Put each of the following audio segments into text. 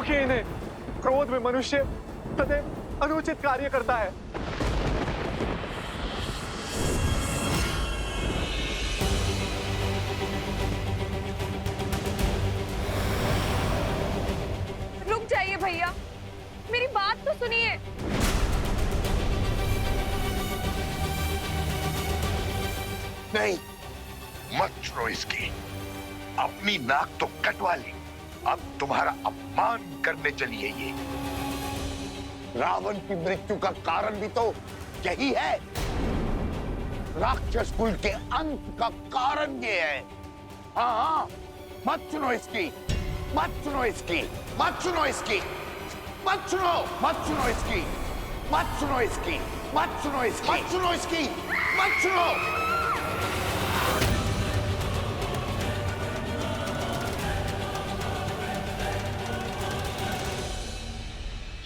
देखिए इन्हें, क्रोध में मनुष्य सदैव अनुचित कार्य करता है। रुक जाइए भैया, मेरी बात तो सुनिए। नहीं, मत छोड़ो इसकी। अपनी नाक तो कटवा ली, अब तुम्हारा अपमान करने चली है ये। रावण की मृत्यु का कारण भी तो यही है। राक्षस कुल के अंत का कारण ये है। हाँ हाँ, मत सुनो इसकी, मत सुनो इसकी, मत सुनो इसकी, मत सुनो, मत सुनो इसकी, मत सुनो इसकी, मत सुनो इसकी, मत सुनो इसकी, मत सुनो।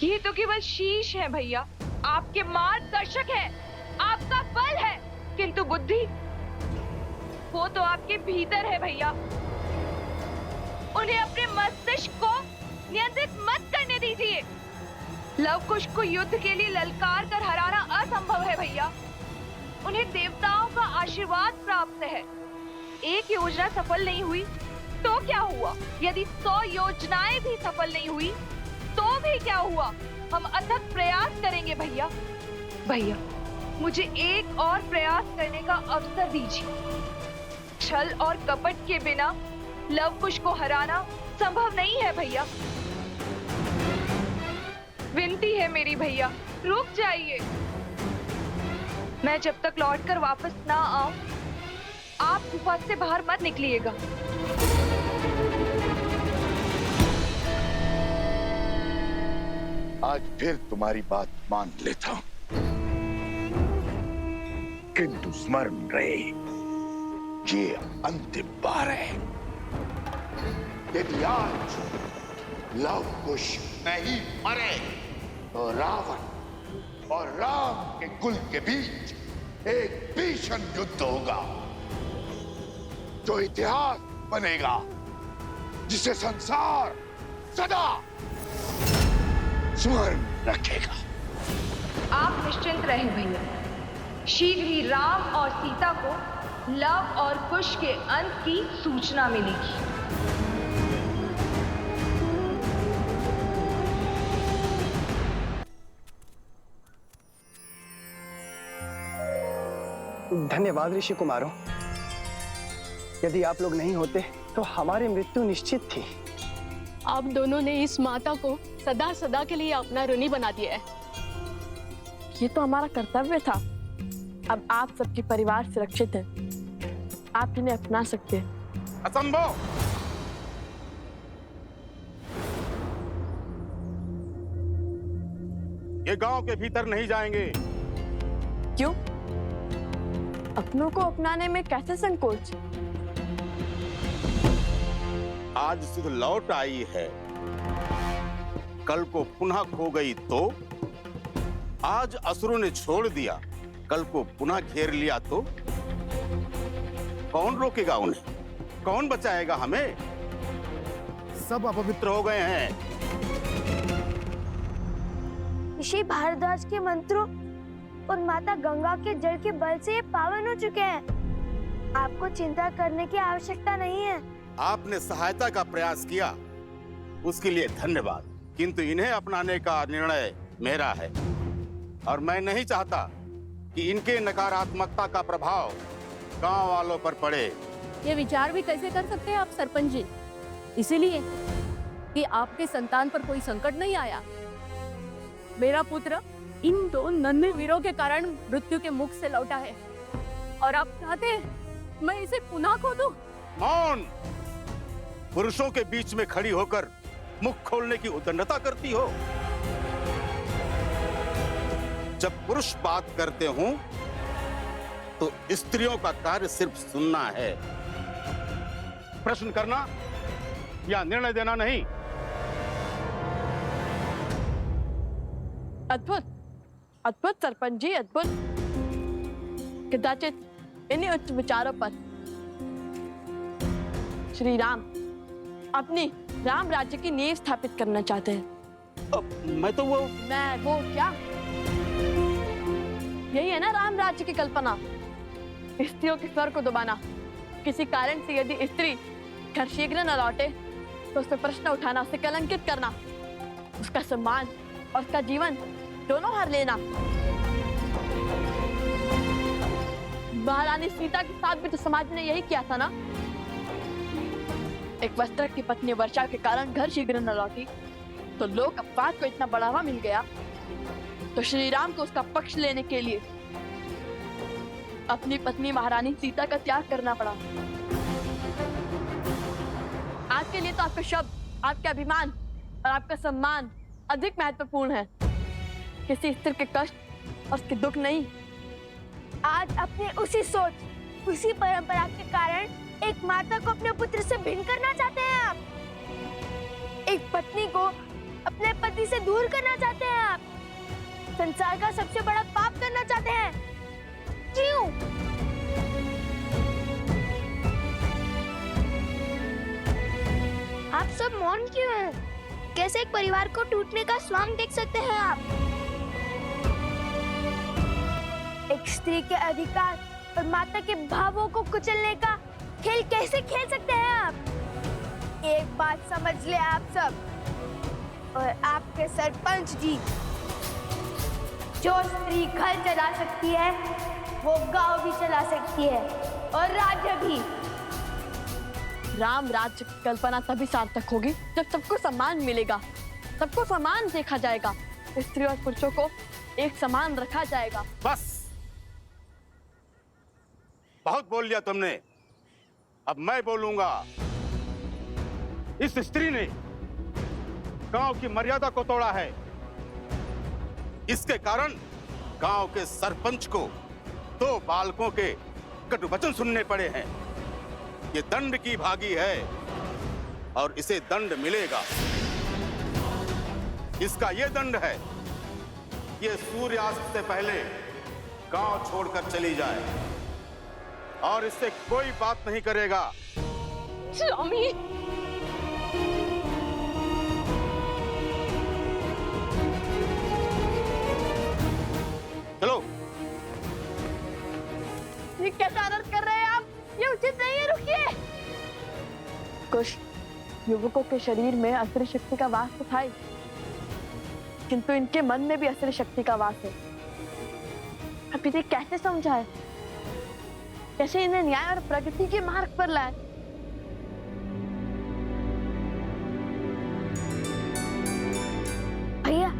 ये तो केवल शीश है भैया, आपके मार्गदर्शक है, आपका बल है, किंतु बुद्धि वो तो आपके भीतर है भैया। उन्हें अपने मस्तिष्क को नियंत्रित मत करने दीजिए। लव कुश को युद्ध के लिए ललकार कर हराना असंभव है भैया। उन्हें देवताओं का आशीर्वाद प्राप्त है। एक योजना सफल नहीं हुई तो क्या हुआ? यदि 100 योजनाएं भी सफल नहीं हुई तो भी क्या हुआ? हम अथक प्रयास करेंगे भैया। भैया, मुझे एक और प्रयास करने का अवसर दीजिए। छल और कपट के बिना लव कुश को हराना संभव नहीं है भैया। विनती है मेरी भैया, रुक जाइए। मैं जब तक लौटकर वापस ना आऊं, आप गुफा से बाहर मत निकलिएगा। आज फिर तुम्हारी बात मान लेता हूं, किंतु स्मरण रहे, ये अंतिम बार है। यदि आज लव कुश नहीं मरे तो रावण और राम के कुल के बीच एक भीषण युद्ध होगा जो इतिहास बनेगा, जिसे संसार सदा स्मरण रखेगा। आप निश्चिंत रहें भैया, शीघ्र ही राम और सीता को लव और कुश के अंत की सूचना मिलेगी। धन्यवाद ऋषि कुमारों। यदि आप लोग नहीं होते तो हमारी मृत्यु निश्चित थी। आप दोनों ने इस माता को सदा सदा के लिए अपना ऋणी बना दिया है। ये तो हमारा कर्तव्य था। अब आप सबके परिवार सुरक्षित है, आप इन्हें अपना सकते हैं। असंभव! ये गांव के भीतर नहीं जाएंगे। क्यों? अपनों को अपनाने में कैसे संकोच? आज सुध लौट आई है, कल को पुनः खो गई तो? आज असुरों ने छोड़ दिया, कल को पुनः घेर लिया तो? कौन रोकेगा उन्हें? कौन बचाएगा हमें? सब अपवित्र हो गए हैं। ऋषि भारद्वाज के मंत्रों और माता गंगा के जल के बल से ये पावन हो चुके हैं। आपको चिंता करने की आवश्यकता नहीं है। आपने सहायता का प्रयास किया, उसके लिए धन्यवाद, किंतु इन्हें अपनाने का निर्णय मेरा है और मैं नहीं चाहता कि इनके नकारात्मकता का प्रभाव गांव वालों पर पड़े। ये विचार भी कैसे कर सकते हैं आप सरपंच जी? इसीलिए कि आपके संतान पर कोई संकट नहीं आया। मेरा पुत्र इन 2 नन्हे वीरों के कारण मृत्यु के मुख से लौटा है और आप चाहते हैं मैं इसे पुनः खो दूं? मौन! पुरुषों के बीच में खड़ी होकर मुख खोलने की उद्दंडता करती हो। जब पुरुष बात करते हों तो स्त्रियों का कार्य सिर्फ सुनना है, प्रश्न करना या निर्णय देना नहीं। अद्भुत, अद्भुत सरपंच जी, अद्भुत। कदाचित इन्हीं उच्च विचारों पर श्री राम अपनी राम राज्य की नींव स्थापित करना चाहते हैं। मैं तो वो क्या यही है ना राम राज्य की कल्पना? स्त्रियों के स्वर को दबाना। किसी कारण से यदि स्त्री घर शीघ्र न लौटे तो उस पर प्रश्न उठाना, उसे कलंकित करना, उसका सम्मान और उसका जीवन दोनों हर लेना। महारानी सीता के साथ भी तो समाज ने यही किया था ना। एक वस्त्र की पत्नी वर्षा के कारण घर शीघ्र न लौटी तो लोक अपवाद को इतना बढ़ावा मिल गया, तो श्री राम को उसका पक्ष लेने के लिए अपनी पत्नी महारानी सीता का त्याग करना पड़ा। आज के लिए तो आपके शब्द, आपके अभिमान और आपका सम्मान अधिक महत्वपूर्ण है, किसी स्त्री के कष्ट और उसके दुख नहीं। आज अपने उसी सोच, उसी परंपरा के कारण एक माता को अपने पुत्र से भिन्न करना चाहते हैं आप। एक पत्नी को अपने पति से दूर करना चाहते हैं आप। संसार का सबसे बड़ा पाप करना चाहते हैं। क्यों? आप सब मौन क्यों हैं? कैसे एक परिवार को टूटने का स्वांग देख सकते हैं आप? एक स्त्री के अधिकार और माता के भावों को कुचलने का खेल कैसे खेल सकते हैं आप? एक बात समझ ले आप सब और आपके सरपंच जी, जो स्त्री घर चला सकती है वो गांव भी चला सकती है और राज्य भी। राम राज्य की कल्पना तभी सार्थक होगी जब सबको सम्मान मिलेगा, सबको समान देखा जाएगा, स्त्री और पुरुषों को एक समान रखा जाएगा। बस बहुत बोल लिया तुमने, अब मैं बोलूंगा। इस स्त्री ने गांव की मर्यादा को तोड़ा है। इसके कारण गांव के सरपंच को 2 बालकों के कटु वचन सुनने पड़े हैं। ये दंड की भागी है और इसे दंड मिलेगा। इसका ये दंड है, ये सूर्यास्त से पहले गांव छोड़कर चली जाए और इससे कोई बात नहीं करेगा। स्वामी, चलो। ये कैसा अनर्थ कर रहे हैं आप? ये उचित नहीं है, रुकिए। कुछ युवकों के शरीर में असुरी शक्ति का वास तो था ही, किंतु इनके मन में भी असुरी शक्ति का वास है। अब इन्हें कैसे समझाए, कैसे इन्हें न्याय और प्रगति के मार्ग पर लाए? भैया,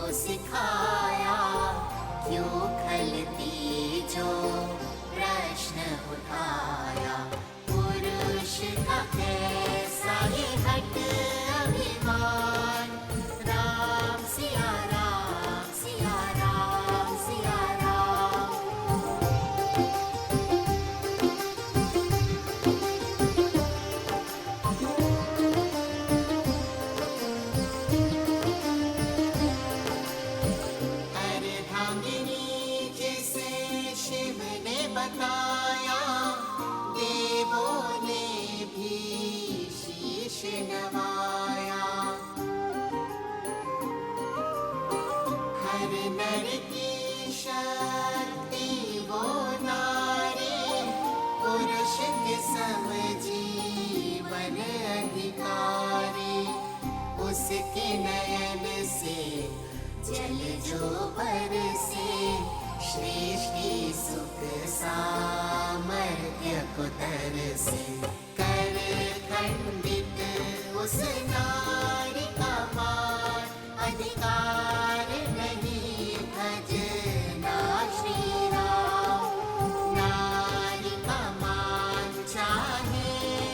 सिखाया क्यों खलती जो प्रश्न उठाया, पुरुष का कैसा ही अधिकार नहीं भजना श्री राम। नारी का मान चाहे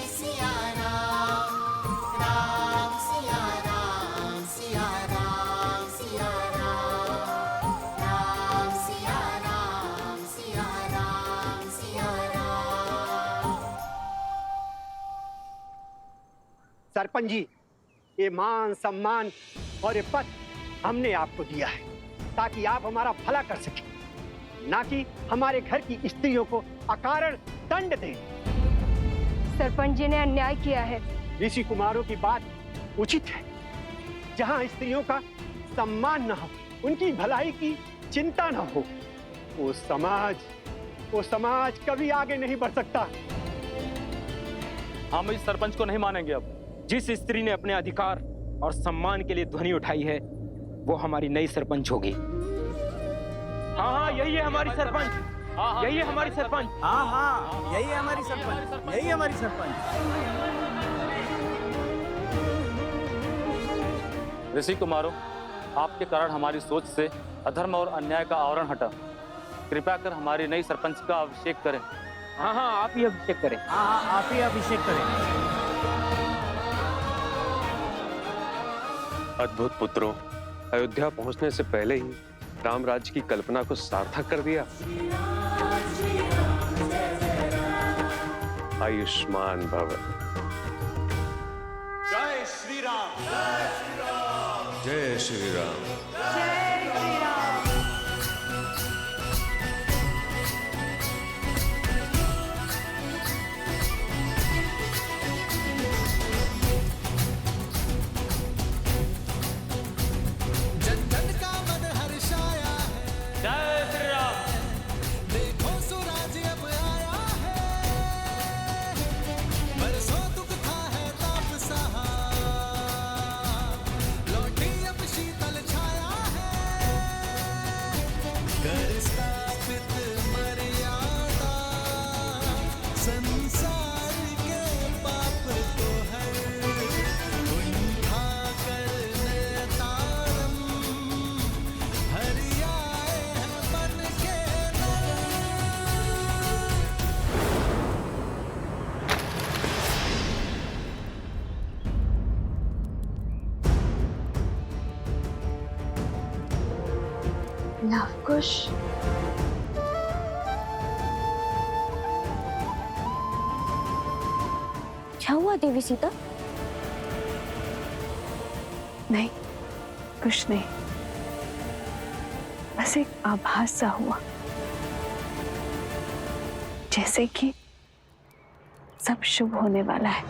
सिया राम। राम सिया राम सिया राम सिया राम। राम सिया राम सिया राम सिया राम। सरपंच जी, ये मान सम्मान और ये पद हमने आपको दिया है ताकि आप हमारा भला कर सकें, ना कि हमारे घर की स्त्रियों को अकारण दंड दें। सरपंच जी ने अन्याय किया है। ऋषि कुमारों की बात उचित है। जहां स्त्रियों का सम्मान न हो, उनकी भलाई की चिंता न हो, वो समाज कभी आगे नहीं बढ़ सकता। हम इस सरपंच को नहीं मानेंगे। अब जिस स्त्री ने अपने अधिकार और सम्मान के लिए ध्वनि उठाई है, वो हमारी नई सरपंच होगी। हाँ, यही है हमारी सरपंच। यही है हमारी सरपंच। हाँ, यही है हमारी सरपंच। यही हमारी सरपंच। ऋषि कुमारों, आपके कारण हमारी सोच से अधर्म और अन्याय का आवरण हटा। कृपया कर हमारी नई सरपंच का अभिषेक करें। हाँ, आप ही अभिषेक करें। हाँ, आप ही अभिषेक करें। अद्भुत पुत्रों, अयोध्या पहुंचने से पहले ही राम राज्य की कल्पना को सार्थक कर दिया। आयुष्मान भव। जय श्री राम। जय श्री राम। जय श्री राम। जन जन का मन हर्षाया है। जय श्री राम। देखो सुराज अब आया है। बरसों दुख था है ताप सहा। लौटी अब शीतल छाया है। कर स्थापित मर्यादा। संसार के पाप को हर उठा कर तारम। हरियाए हैं बन के नर। लवकुश, क्या हुआ देवी सीता? नहीं, कुछ नहीं, बस एक आभास सा हुआ, जैसे कि सब शुभ होने वाला है।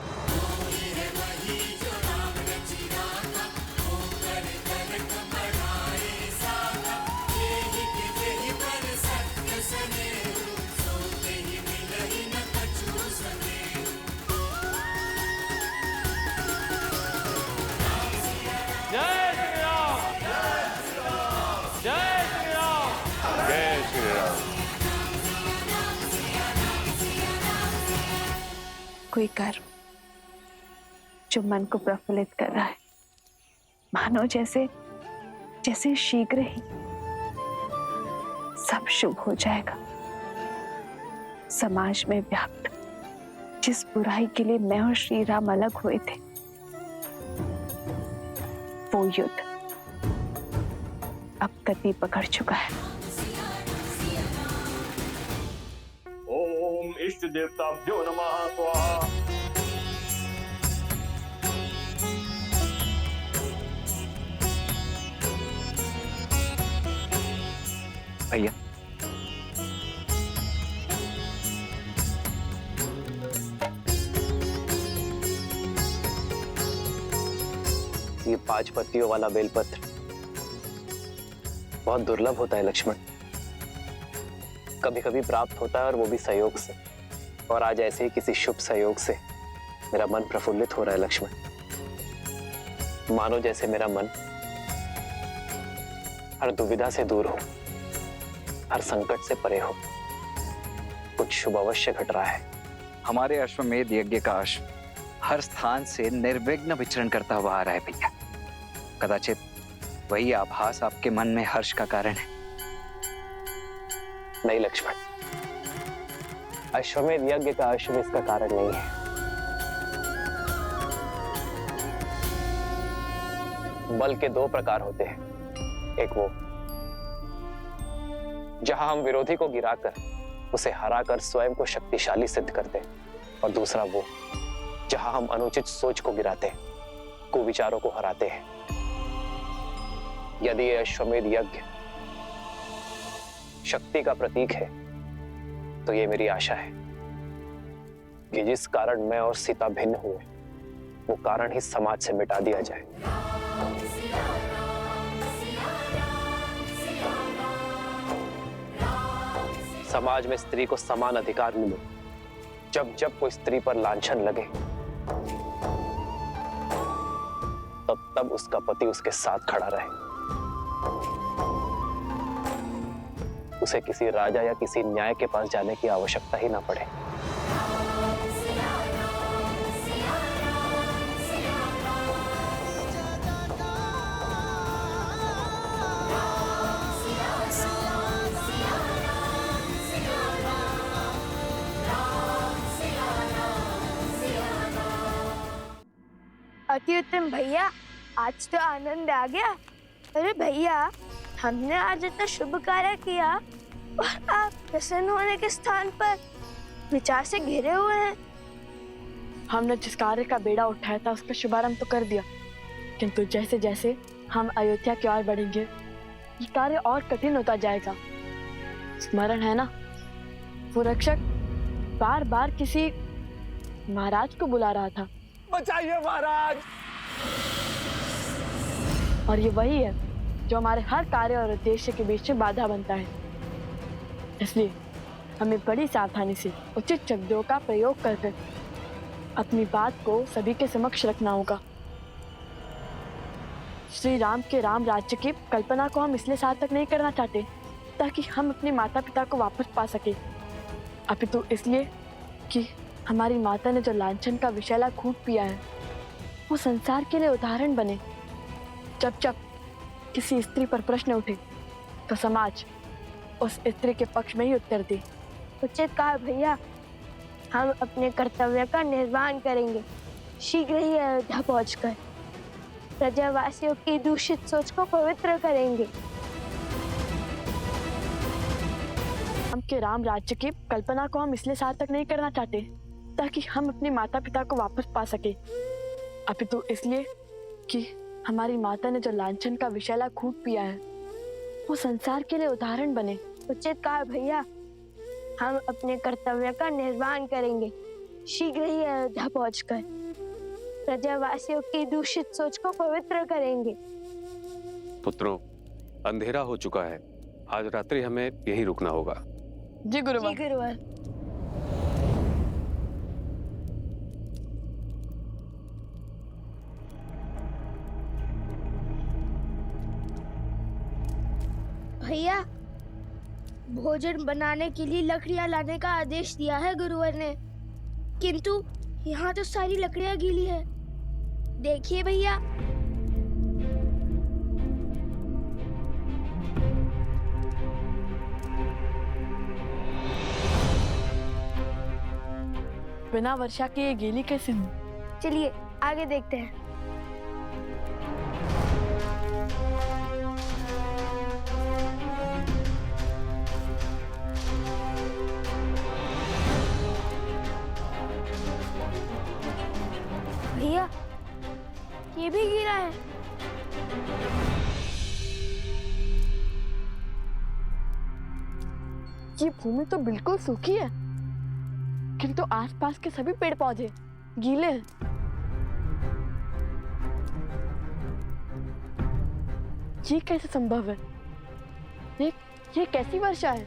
जय श्री राम। जय श्री राम। जय श्री राम। कोई कर्म जो मन को प्रफुल्लित कर रहा है, मानो जैसे जैसे शीघ्र ही सब शुभ हो जाएगा। समाज में व्याप्त जिस बुराई के लिए मैं और श्री राम अलग हुए थे, वो युद्ध अब गति पकड़ चुका है। ओम इष्ट देवताभ्यो नमः स्वाहा। भैया, ये 5 पत्तियों वाला बेलपत्र बहुत दुर्लभ होता है लक्ष्मण। कभी कभी प्राप्त होता है और वो भी सहयोग से। और आज ऐसे ही किसी शुभ सहयोग से मेरा मन प्रफुल्लित हो रहा है लक्ष्मण। मानो जैसे मेरा मन हर दुविधा से दूर हो, हर संकट से परे हो। कुछ शुभ अवश्य घट रहा है। हमारे अश्वमेध यज्ञ का अश्व हर स्थान से निर्विघ्न विचरण करता हुआ आ रहा है भैया। कदाचित वही आभास आपके मन में हर्ष का कारण है? नहीं लक्ष्मण, अश्वमेध यज्ञ का अश्व इसका कारण नहीं है। बल के दो प्रकार होते हैं, एक वो जहां हम विरोधी को गिराकर उसे हराकर स्वयं को शक्तिशाली सिद्ध करते हैं, और दूसरा वो जहां हम अनुचित सोच को गिराते हैं, कुविचारों को हराते हैं। यदि यह अश्वमेध यज्ञ शक्ति का प्रतीक है तो ये मेरी आशा है कि जिस कारण मैं और सीता भिन्न हुए वो कारण ही समाज से मिटा दिया जाए। समाज में स्त्री को समान अधिकार मिले। जब जब कोई स्त्री पर लांछन लगे तब तब उसका पति उसके साथ खड़ा रहे, उसे किसी राजा या किसी न्याय के पास जाने की आवश्यकता ही ना पड़े। अति उत्तम भैया, आज तो आनंद आ गया। अरे भैया, हमने आज इतना शुभ कार्य किया और आप प्रसन्न होने के स्थान पर विचार से घिरे हुए हैं। हमने जिस कार्य का बेड़ा उठाया था उसका शुभारंभ तो कर दिया, किंतु जैसे जैसे हम अयोध्या की ओर बढ़ेंगे ये कार्य और कठिन होता जाएगा। स्मरण है ना, वो रक्षक बार बार किसी महाराज को बुला रहा था। बचाइए महाराज। और ये वही है जो हमारे हर कार्य और उद्देश्य के बीच में बाधा बनता है। इसलिए हमें बड़ी सावधानी से उचित शब्दों का प्रयोग करके अपनी बात को सभी के समक्ष रखना होगा। श्री राम के राम राज्य की कल्पना को हम इसलिए सार्थक नहीं करना चाहते ताकि हम अपने माता पिता को वापस पा सके, अपितु इसलिए कि हमारी माता ने जो लांछन का विषैला खूंट पिया है वो संसार के लिए उदाहरण बने। जब जब किसी स्त्री पर प्रश्न उठे तो समाज उस स्त्री के पक्ष में ही उत्तर दे। उचित कहा भैया, हम अपने कर्तव्य का निर्वहन करेंगे। शीघ्र ही अयोध्या पहुंचकर प्रजावासियों की दूषित सोच को पवित्र करेंगे। राम के राम राज्य की कल्पना को हम इसलिए सार्थक नहीं करना चाहते ताकि हम अपने माता पिता को वापस पा सके, अपितु इसलिए कि हमारी माता ने जो लांछन का विषैला खूंट पिया है वो संसार के लिए उदाहरण बने। उचित कहा भैया, हम अपने कर्तव्य का निर्वहन करेंगे। शीघ्र ही अयोध्या पहुंचकर प्रजावासियों की दूषित सोच को पवित्र करेंगे। पुत्रों, अंधेरा हो चुका है, आज रात्रि हमें यहीं रुकना होगा। जी गुरुवर। जी गुरुवर। भैया, भोजन बनाने के लिए लकड़ियां लाने का आदेश दिया है गुरुवर ने, किंतु यहाँ तो सारी लकड़ियां गीली है। देखिए भैया। बिना वर्षा के ये गीली कैसे हुई? चलिए आगे देखते हैं। भैया, ये भी गिरा है। ये भूमि तो बिल्कुल सूखी है, किंतु आसपास के सभी पेड़ पौधे गीले हैं। ये कैसे संभव है? ये कैसी वर्षा है?